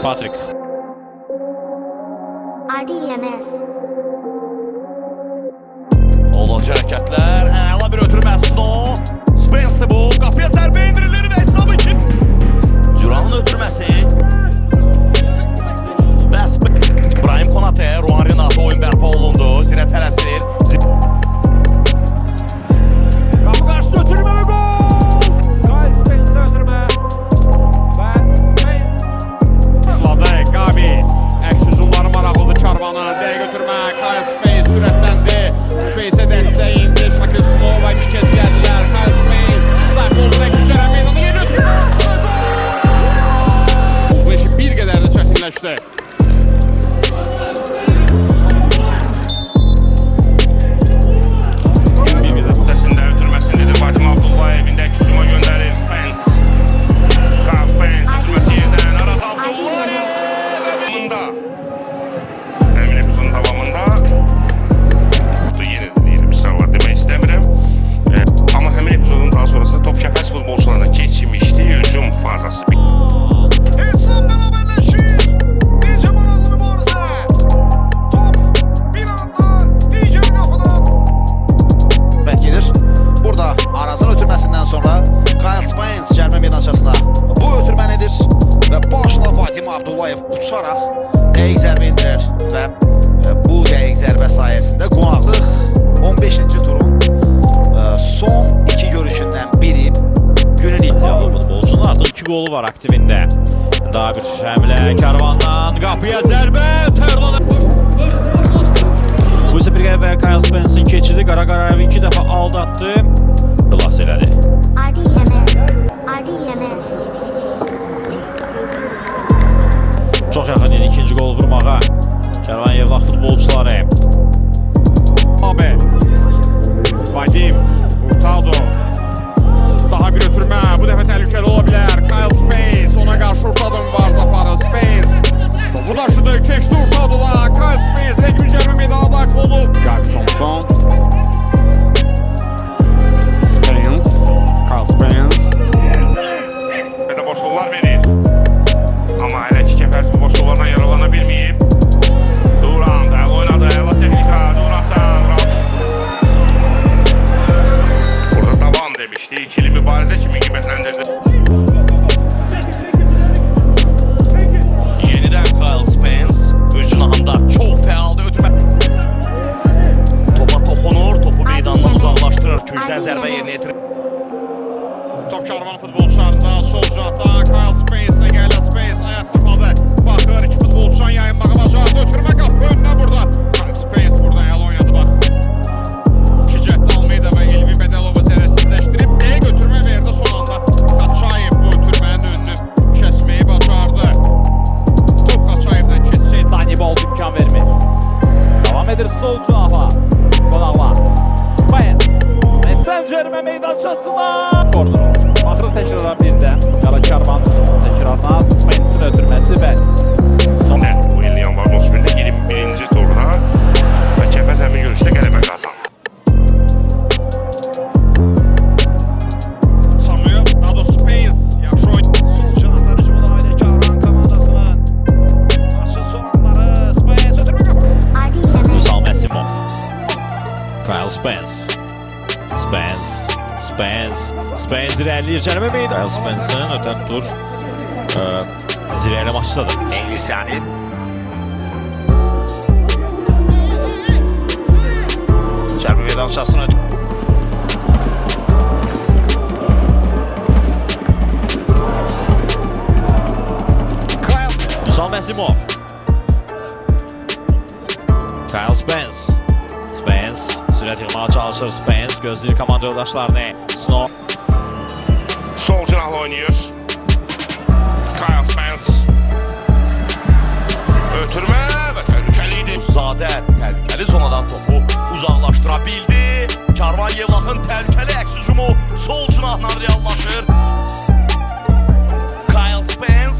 Patrick. RDMS. Olacaq hərəkətlər, əla bir ötürmə Snow. Spence bu, qapıya zərbə indirilir və hesabı ki. Duranın ötürməsi. Və İbrahim Konate, Ruan Renato oyun bərpa olundu. Zinə tələsir. Qapı qarşısında ötürmə və gol! Kyle Spence ötürmə. Və Spence. Başladı Qabi. Əks hücumları maraqlıdır Karvanın. Dəqiq ötürmə. Kyle Spence sürətləndi. Space'e dəstək indi. Şakil Snow və Mikes gəldilər. Kyle Spence. Zayf oldu və Küçərən meydanı yeni ötürmə. Bu işi bir qədər də çətinləşdi. Uçaraq dəqiq zərbə indirir və bu dəqiq zərbə sayəsində qonaqlıq 15-ci turun son iki görüşündən biri günün İddialı futbolcunun artıq 2 qolu var aktivində. Daha bir həmlə Karvandan qapıya zərbə Terlan. Bu isə bir qəvvəl Kyle Spence'in keçidi Qara Qarayevi 2 dəfə aldatdı. Xilas elədi. RDMS. Çox yaxın idi ikinci qol vurmağa. Karvan Yevlax futbolcuları. Abi. Vadim. Urtado. Daha bir ötürmə. Bu dəfə təhlükəli ola bilər. Kyle Spence. Ona qarşı Urtado mübarizə aparır. Spence. Bu daşıdı. Keçdi Urtado'la. Kyle Spence. Rəqib cərimə meydana daxil olub. Gabi Thompson. Spence. Kyle Spence. Və də boşluqlar verir. Amma hələ ki Kəpərs bu boşluqlardan yaralana bilməyib. Duran da oynadı, əla texnika, Durandan. Burada taban demişdi, ikili mübarizə kimi qiymətləndirdi. Yenidən Kyle Spence öz cinahında çox fəaldır ötürmə. Topa toxunur, topu meydandan uzaqlaşdırır, küncdən zərbə yerinə yetirir. Top Karvan futbolçularında sol cinahda Kyle Spence'e gələ Spence ayaq saxladı. Baxır, iki futbolçudan yayınmağı bacardı. Ötürmə qapı önünə burada. Kyle Spence burada əla oynadı bax. İki cəhdə Almeyda və Elvi Bədəlovu zərərsizləşdirib. Dəqiq ötürmə verdi son anda. Qaçayev bu ötürmənin önünü kəsməyi bacardı. Top Qaçayevdən keçsəydi. Danibol imkan vermir. Davam edir sol cinaha. Qonaqlar. Spence. Spence'den cərimə meydançasına. Korner olur. Baxırıq təkrara birdən. Qara Karvan təkrarına Spence'in ötürməsi və William Varnosville 21-ci turda və Kəpəz həmin görüşdə qələbə qazandı. Samuel Dado Spence yaxşı oynadı. Sol cinahlar hücumu davam edir Karvan komandasının. Maçın son anları Spence ötürmə qapı. Musal Məsimov. Kyle Spence. Spence irəliyir cərimə meydanı. Kyle Spence'in ötən tur zirəylə maçdadır. Englisani. Cərbə meydançasını ötürmə. Musal Məsimov. Kyle Spence. Sürət yığmağa çalışır Spence. Gözləyir komanda yoldaşlarını. Snow. Sol cinahla oynayır. Kyle Spence. Ötürmə və təhlükəli idi. Zadə təhlükəli zonadan topu uzaqlaşdıra bildi. Karvan Yevlaxın təhlükəli əks hücumu sol cinahla reallaşır. Kyle Spence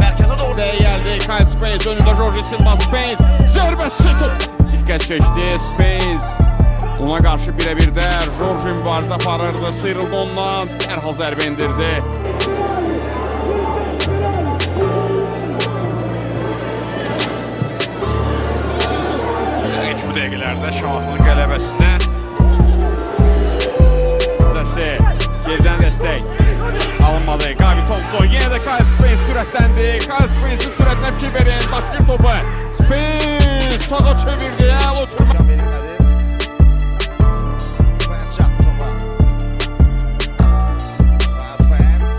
mərkəzə doğru. Gəldi Kyle Spence önündə Jorge Silva Spence. Zərbəsi top. Diqqət çəkdi Spence. Ona qarşı birə-birdə Jorge mübarizə aparırdı. Sıyrıldı ondan. Dərhal zərbə indirdi. Şamaxının qələbəsinə. Yerdən dəstək alınmadı. Gavi Thompson yenə də Kyle Spence sürətləndi. Kyle Spence'in sürətinə fikir verin. Dakir topu. Spence sağa çevirdi. Əl oturma. Verilmədi. Spence çatdı topa. Spence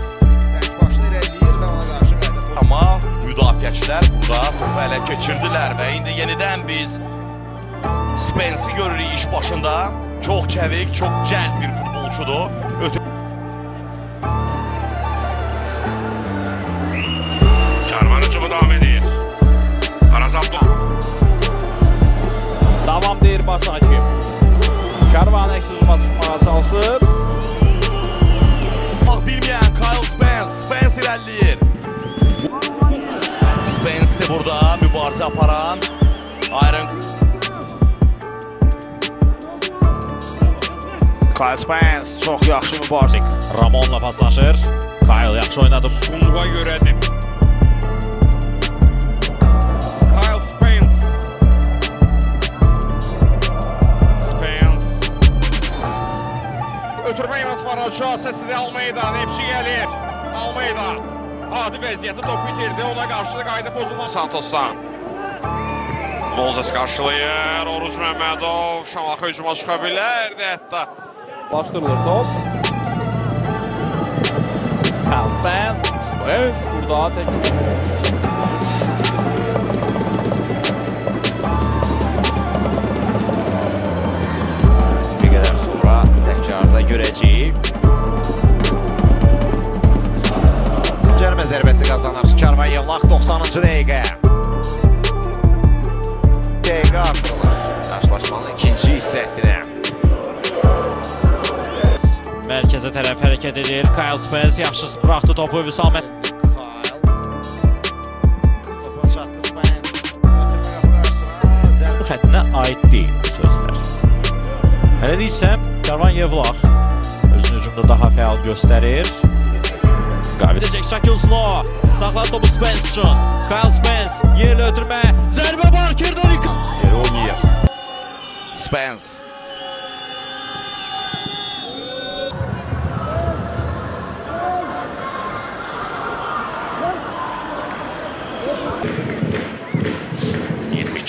tək başına irəliləyir və ona qarşı qayıdır. Amma müdafiəçilər burada topu ələ keçirdilər və indi yenidən biz Spence'i görürük iş başında. Çox çevik, çox cəld bir futbolçudur. Karvan hücumu davam edir. Arazabdo. Davam deyir baş hakim. Karvan eksizuma çıxmağa çalışır. Bilməyən Kyle Spence, Spence irəliləyir. Spence'dir burada mübarizə aparan. Iron Kyle Spence çox yaxşı mübarizə. Ramonla paslaşır. Kyle yaxşı oynadı. Sunluğa görədir. Kyle Spence. Spence. Ötürmə imkanı səsidir Almeida. Nefçi gəlir. Almeida. Adi vəziyyəti topu itirdi. Ona qarşı qayda pozulma. Santos'tan. Moses qarşılayır. Oruç Məmmədov. Şamaxı hücuma çıxa bilərdi hətta. Başdırılır top. Kyle Spence. Spence burada tek. Bir qədər sonra təkrarda görəcəyik. Cərimə zərbəsi qazanır. Karvan Yevlax 90-cı dəqiqə. Dəqiqə artırılır. Qarşılaşmanın ikinci hissəsinə. Mərkəzə tərəf hərəkət edir. Kyle Spence yaxşı buraxdı topu Vüsamət. Kyle. Topa çatdı Spence. Ötürmə qapılarına zərbə. Xəttinə aid deyil bu sözlər. Hələlik isə Karvan Yevlax özünü hücumda daha fəal göstərir. Qavidəcək Şakil Snow. Saxladı topu Spence üçün. Kyle Spence yerlə ötürmə. Zərbə Barker'dan yeri oynayır. Spence.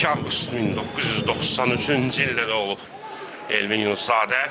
Avqust 1993-cü ildə doğulub Elvin Yunusadə.